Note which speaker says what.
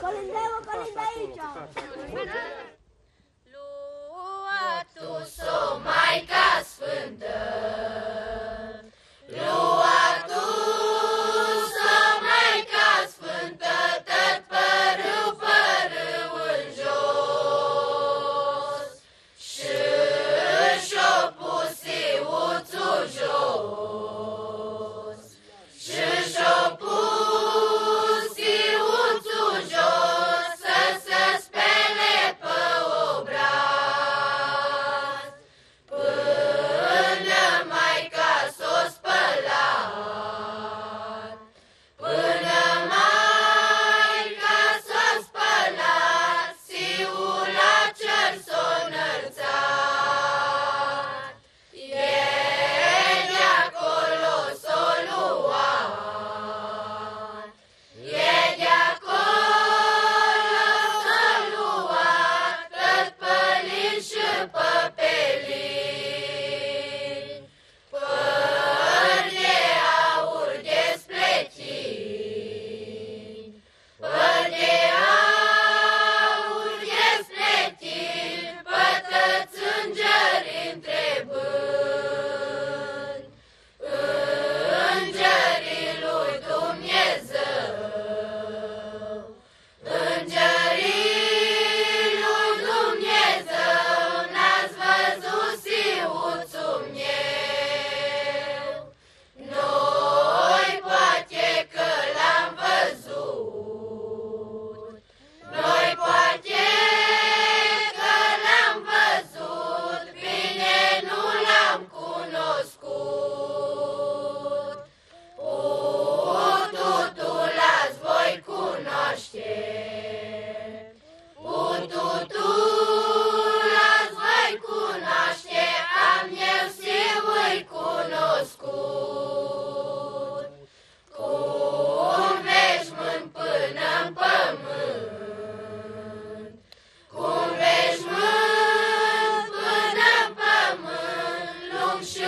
Speaker 1: Colindăm, colindă aici!
Speaker 2: Lua tu s-o Maica Sfântă, lua tu s-o Maica Sfântă, tot părâu în jos, și-o pus iuțul jos, și-o pus iuțul jos, să se spele pe obraz, până Maica s-o spălat, până Maica s-o spălat, siul la cer s-o înălțat, e de acolo s-o luat, e de acolo s-o luat, tot pălin și păpelin, păr de aur despletin, păr de aur despletin, pătăți îngeri întrebând, îngerii lui Dumnezeu, îngerii lui Dumnezeu, n-ați văzut siuțul meu, noi poate că l-am văzut, noi poate că l-am văzut, bine nu l-am cunoscut. Pututul azi voi cunoaște, pututul azi voi cunoaște, am eu siu-i cunoscut. Cum veșmânt până-n pământ, cum veșmânt până-n pământ, lung și